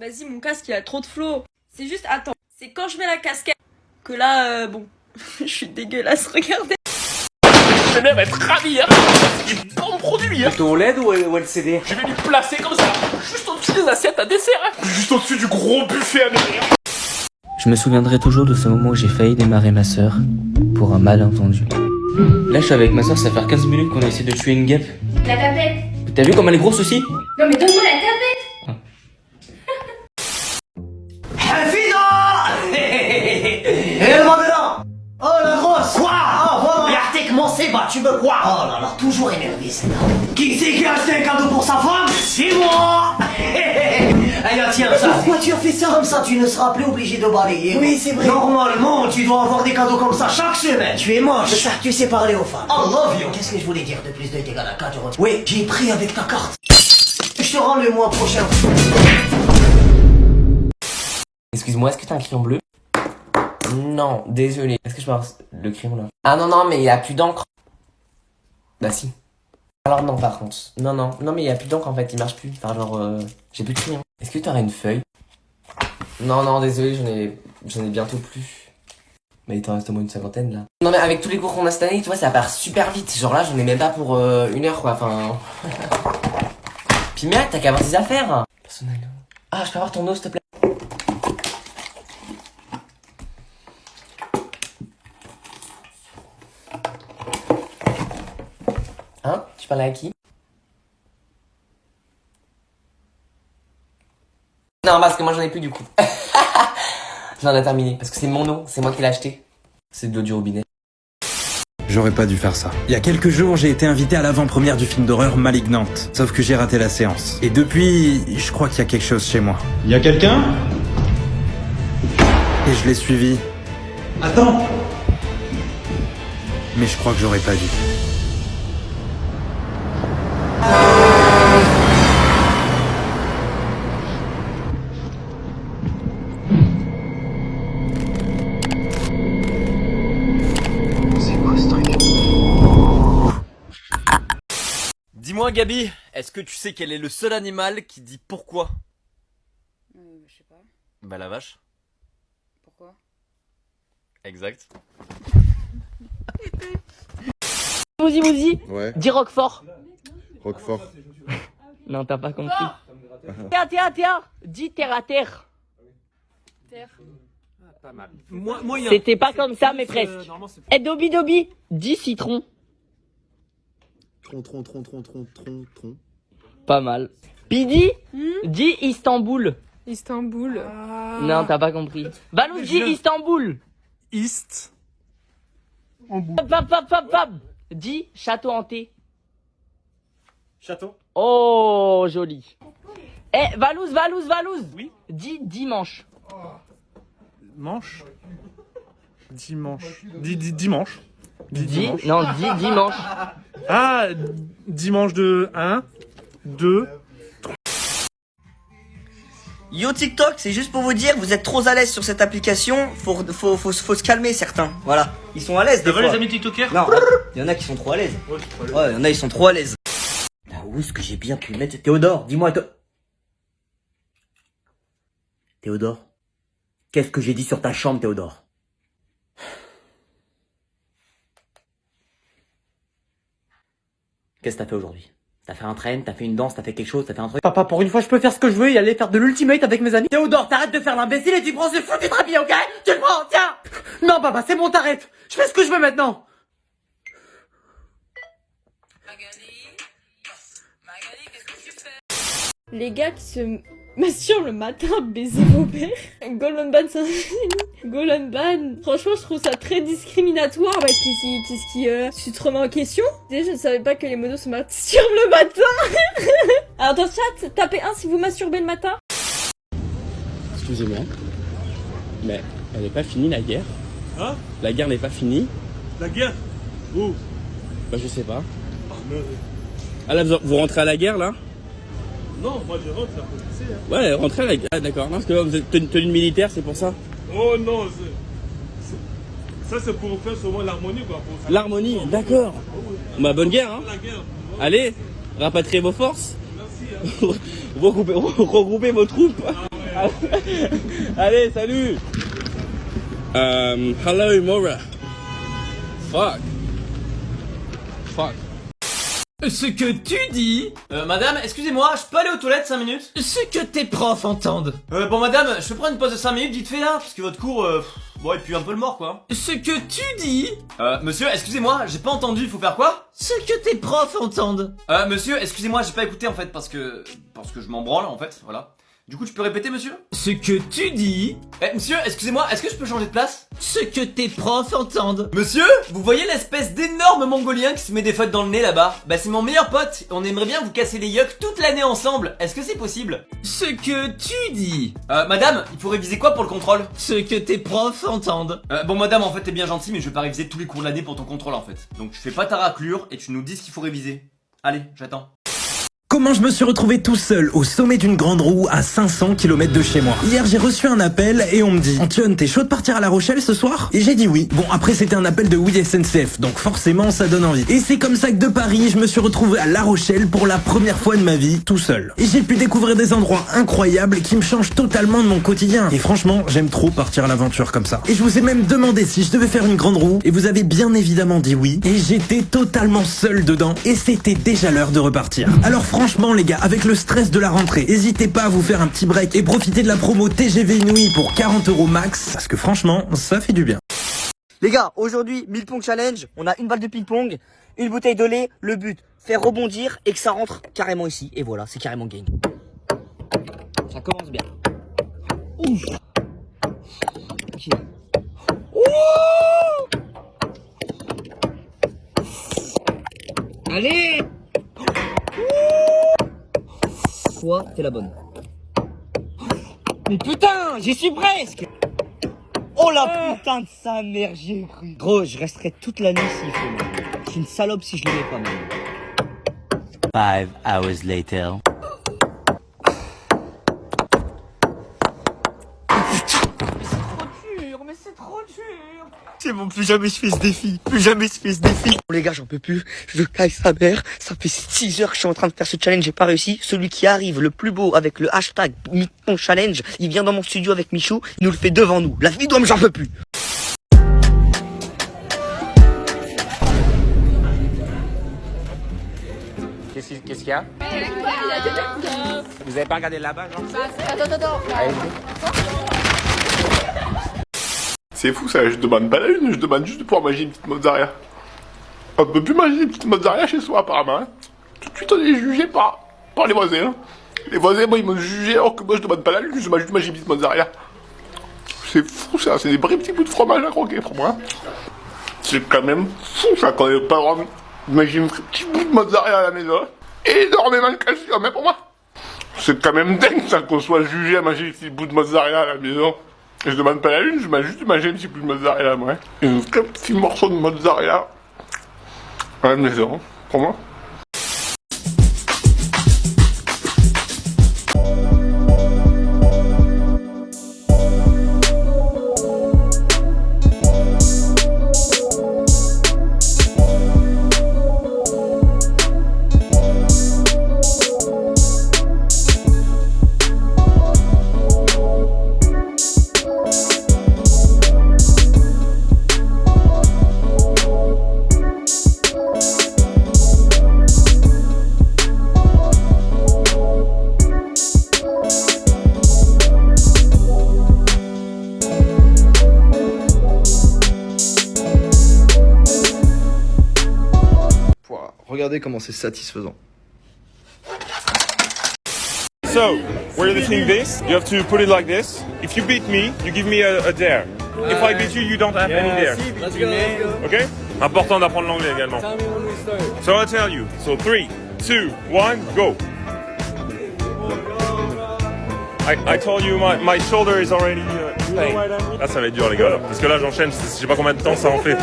Vas-y, mon casque, il a trop de flow. C'est juste, attends, c'est quand je mets la casquette que là, bon, je suis dégueulasse, regardez. Je vais même être ravi, hein. C'est du bon produit, hein. Plutôt OLED ou LCD? Je vais lui placer comme ça, juste au-dessus des assiettes à dessert, hein. Juste au-dessus du gros buffet américain. Je me souviendrai toujours de ce moment où j'ai failli démarrer ma sœur pour un malentendu. Là, je suis avec ma sœur, ça va faire 15 minutes qu'on a essayé de tuer une guêpe. La tablette. T'as vu comme elle est grosse aussi? Non mais donne-moi la tablette. Et le maintenant. Oh la grosse. Quoi? Oh voilà. Regardez comment c'est, bah tu veux quoi? Oh là là, toujours énervé celle-là. Qui c'est qui a acheté un cadeau pour sa femme? C'est moi. Allez tiens ça. Pourquoi tu as fait ça comme ça? Tu ne seras plus obligé de balayer. Oui c'est vrai. Normalement tu dois avoir des cadeaux comme ça chaque semaine. Tu es moche. Ça, tu sais parler aux femmes. I love you. Qu'est-ce que je voulais dire de plus de égal à 4 euros? Oui, j'ai pris avec ta carte. Je te rends le mois prochain. Excuse-moi, est-ce que t'as un crayon bleu? Non, désolé. Est-ce que je peux avoir le crayon là? Ah non, mais il y a plus d'encre. Bah si. Alors non, par contre. Non, mais il y a plus d'encre en fait, il marche plus. Enfin genre, j'ai plus de crayon. Est-ce que t'aurais une feuille? Non, désolé, j'en ai bientôt plus. Mais il t'en reste au moins une cinquantaine là. Non mais avec tous les cours qu'on a cette année, tu vois, ça part super vite. Genre là, j'en ai même pas pour 1 heure quoi, enfin... Puis mec, t'as qu'à avoir tes affaires. Personnel. Ah, je peux avoir ton eau s'il te plaît? Hein? Tu parlais à qui? Non, parce que moi j'en ai plus du coup. J'en ai terminé. Parce que c'est mon eau, c'est moi qui l'ai acheté. C'est de l'eau du robinet. J'aurais pas dû faire ça. Il y a quelques jours, j'ai été invité à l'avant-première du film d'horreur Malignante. Sauf que j'ai raté la séance. Et depuis, je crois qu'il y a quelque chose chez moi. Il y a quelqu'un? Et je l'ai suivi. Attends! Mais je crois que j'aurais pas dû. Dis-moi Gabi, est-ce que tu sais quel est le seul animal qui dit pourquoi? Je sais pas. Bah la vache. Pourquoi? Exact. Mouzi, Ouais. dis Roquefort. Roquefort. Non, t'as pas compris. Tiens, dis terre à terre. Terre. Pas mal. Moyen. C'était pas comme ça, mais presque. Et Dobi, dis citron. Tron. Pas mal. Pidi, dis Istanbul. Istanbul. Non, t'as pas compris. Balou, dis Istanbul. East. Pap. Dis château hanté. Château. Oh, joli. Eh, Valouz. Oui. Dis dimanche. Manche. Dimanche. Dimanche. Non, dis dimanche. Ah, dimanche de 1, 2. Yo TikTok, c'est juste pour vous dire, vous êtes trop à l'aise sur cette application, faut se calmer certains, voilà. Ils sont à l'aise des fois. les amis TikTokers? Non, il y en a qui sont trop à l'aise. Ouais, il y en a ils sont trop à l'aise. Là où est-ce que j'ai bien pu mettre Théodore? Dis-moi Théodore, qu'est-ce que j'ai dit sur ta chambre Théodore? Qu'est-ce que t'as fait aujourd'hui? T'as fait un train, t'as fait une danse, t'as fait quelque chose, t'as fait un truc? Papa, pour une fois, je peux faire ce que je veux et aller faire de l'ultimate avec mes amis. Théodore, t'arrêtes de faire l'imbécile et tu prends ce foutu drapier, ok? Tu le prends, tiens! Non, papa, c'est bon, t'arrêtes. Je fais ce que je veux maintenant. Les gars qui se masturbent le matin, baiser vos pères. Golden Ban, Golden Ban. Franchement, je trouve ça très discriminatoire. Bah, tu te remets en question? Déjà, je ne savais pas que les monos se masturbent le matin. Alors, dans le chat, tapez 1 si vous masturbez le matin. Excusez-moi, mais elle n'est pas finie la guerre. Hein? La guerre n'est pas finie. La guerre? Où? Bah je sais pas. Mais... Ah là vous rentrez à la guerre là? Non, moi je rentre là pour lycée. Hein. Ouais, rentrez à la guerre. Ah d'accord. Non, parce que vous êtes tenue militaire, c'est pour ça. Oh non, ça c'est pour faire seulement l'harmonie quoi. L'harmonie, d'accord. Bah bonne guerre hein. La guerre. Allez, rapatriez vos forces. Merci. Hein. Regroupez vos troupes. Ah ouais. Allez, salut. Hello, Maura. Fuck. Ce que tu dis... Madame, excusez-moi, je peux aller aux toilettes 5 minutes? Ce que tes profs entendent. Bon madame, je peux prendre une pause de 5 minutes vite fait là? Parce que votre cours, bon, il pue un peu le mort quoi. Ce que tu dis... Monsieur, excusez-moi, j'ai pas entendu, il faut faire quoi? Ce que tes profs entendent. Monsieur, excusez-moi, j'ai pas écouté en fait parce que je m'en branle en fait, voilà. Du coup, tu peux répéter monsieur? Ce que tu dis... Monsieur, excusez-moi, est-ce que je peux changer de place? Ce que tes profs entendent. Monsieur, vous voyez l'espèce d'énorme mongolien qui se met des feuilles dans le nez là-bas? Bah c'est mon meilleur pote, on aimerait bien vous casser les yucks toute l'année ensemble, est-ce que c'est possible? Ce que tu dis... Madame, il faut réviser quoi pour le contrôle? Ce que tes profs entendent. Bon madame, en fait t'es bien gentil mais je vais pas réviser tous les cours de l'année pour ton contrôle en fait. Donc tu fais pas ta raclure et tu nous dis ce qu'il faut réviser. Allez, j'attends. Comment je me suis retrouvé tout seul au sommet d'une grande roue à 500 km de chez moi. Hier j'ai reçu un appel et on me dit Antoine, t'es chaud de partir à La Rochelle ce soir? Et j'ai dit oui. Bon après c'était un appel de Oui SNCF, donc forcément ça donne envie. Et c'est comme ça que de Paris je me suis retrouvé à La Rochelle pour la première fois de ma vie tout seul. Et j'ai pu découvrir des endroits incroyables qui me changent totalement de mon quotidien. Et franchement j'aime trop partir à l'aventure comme ça. Et je vous ai même demandé si je devais faire une grande roue et vous avez bien évidemment dit oui. Et j'étais totalement seul dedans et c'était déjà l'heure de repartir. Alors franchement les gars, avec le stress de la rentrée, n'hésitez pas à vous faire un petit break et profiter de la promo TGV Inouï pour 40 € max, parce que franchement, ça fait du bien. Les gars, aujourd'hui, 1000 pong challenge. On a une balle de ping-pong, une bouteille de lait. Le but, faire rebondir et que ça rentre carrément ici. Et voilà, c'est carrément game. Ça commence bien. Ouf. Ok. Ouh. Allez. Toi, t'es la bonne. Mais putain, j'y suis presque. Oh la putain de sa mère, j'y ai cru. Gros, je resterai toute la nuit s'il faut. Man. Je suis une salope si je le mets pas, man. 5 hours later. Mais c'est trop dur. C'est bon, plus jamais je fais ce défi. Plus jamais je fais ce défi. Oh, les gars, j'en peux plus. Je caille sa mère. Ça fait 6 heures que je suis en train de faire ce challenge. J'ai pas réussi. Celui qui arrive le plus beau avec le hashtag Micton Challenge, il vient dans mon studio avec Michou. Il nous le fait devant nous. La vidéo, mais j'en peux plus. Qu'est-ce qu'il y a? Vous avez pas regardé là-bas, genre? Attends. C'est fou ça, je demande pas la lune, je demande juste de pouvoir manger une petite mozzarella. On peut plus manger une petite mozzarella chez soi apparemment. Hein. Tout de suite on est jugé par les voisins. Hein. Les voisins, moi ils m'ont jugé alors que moi je demande pas la lune, je demande juste de manger une petite mozzarella. C'est fou ça, c'est des vrais petits bouts de fromage à croquer pour moi. C'est quand même fou ça qu'on n'ait pas vraiment manger un petit bout de mozzarella à la maison. Énormément de calcium hein, pour moi. C'est quand même dingue ça qu'on soit jugé à manger un petit bout de mozzarella à la maison. Je demande pas la lune, je demande juste de manger un petit peu de mozzarella, moi. Et un petit morceau de mozzarella à la maison, pour moi. Regardez comment c'est satisfaisant. So, we're lifting this, you have to put it like this. If you beat me, you give me a dare. If I beat you, you don't have any dare. Let's go. Ok? Important d'apprendre l'anglais également. So I'll tell you. So 3, 2, 1, go. I told you my shoulder is already pain. Là ça va être dur les gars là. Parce que là j'enchaîne, je sais pas combien de temps ça en fait.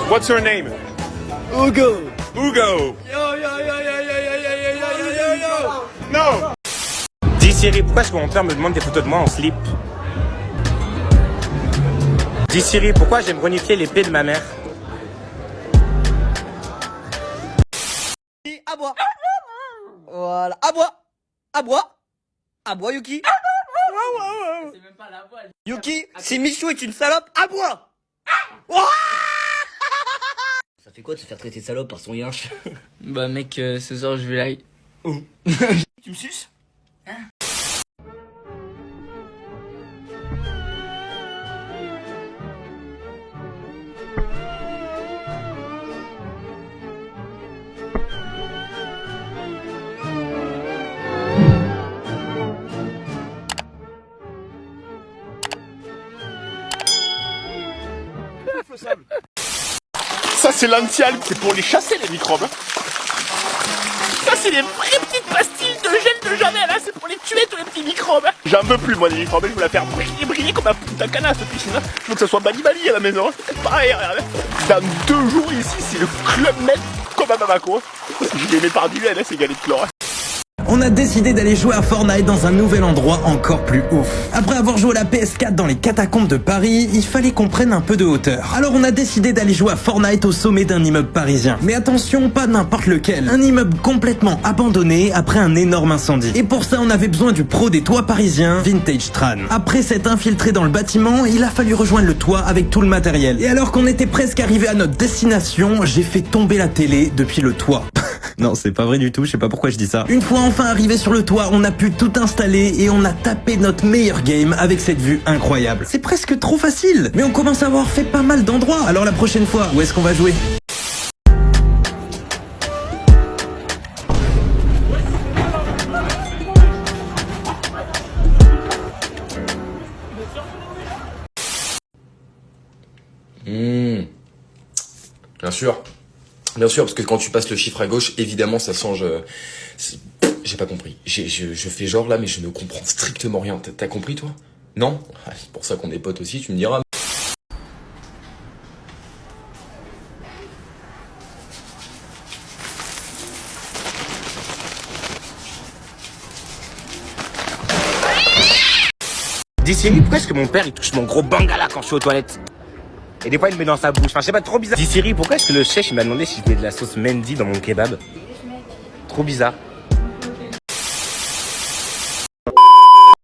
What's your name? Hugo. Hugo. No. Dis Siri, pourquoi est-ce que mon père me demande des photos de moi en slip? Dis Siri, pourquoi j'aime renifler les pieds de ma mère? À bois. Voilà, à bois. À bois. À bois, Yuki. C'est même pas la voix. Yuki, si Michou est une salope, à bois. Ça fait quoi de se faire traiter de salope par son yinche? Bah mec, ce soir je vais l'aller. Tu me suces? Ça, c'est l'anti-algue, c'est pour les chasser, les microbes. Ça, c'est des vraies petites pastilles de gel de Janel, hein. C'est pour les tuer, tous les petits microbes. J'en veux plus, moi, des microbes. Je veux la faire briller comme un putain canard, cette piscine. Je veux que ça soit Bali à la maison. C'est pareil, regardez. Dans 2 jours, ici, c'est le Club Med comme à Bamako. Je les mets par dizaines, ces galettes de chlore. On a décidé d'aller jouer à Fortnite dans un nouvel endroit encore plus ouf. Après avoir joué à la PS4 dans les catacombes de Paris, il fallait qu'on prenne un peu de hauteur. Alors on a décidé d'aller jouer à Fortnite au sommet d'un immeuble parisien. Mais attention, pas n'importe lequel. Un immeuble complètement abandonné après un énorme incendie. Et pour ça, on avait besoin du pro des toits parisiens, Vintage Tran. Après s'être infiltré dans le bâtiment, il a fallu rejoindre le toit avec tout le matériel. Et alors qu'on était presque arrivé à notre destination, j'ai fait tomber la télé depuis le toit. Non, c'est pas vrai du tout, je sais pas pourquoi je dis ça. Une fois enfin arrivé sur le toit, on a pu tout installer et on a tapé notre meilleur game avec cette vue incroyable. C'est presque trop facile, mais on commence à avoir fait pas mal d'endroits. Alors la prochaine fois, où est-ce qu'on va jouer ? Bien sûr, parce que quand tu passes le chiffre à gauche, évidemment, ça change. J'ai pas compris. Je fais genre là, mais je ne comprends strictement rien. T'as compris, toi? Non? C'est pour ça qu'on est potes aussi, tu me diras. Dis Siri, pourquoi est-ce que mon père il touche mon gros bangala quand je suis aux toilettes? Et des fois il le met dans sa bouche, enfin je sais pas, trop bizarre. Dis Siri, pourquoi est-ce que le chef il m'a demandé si je mets de la sauce Mendy dans mon kebab? Trop bizarre.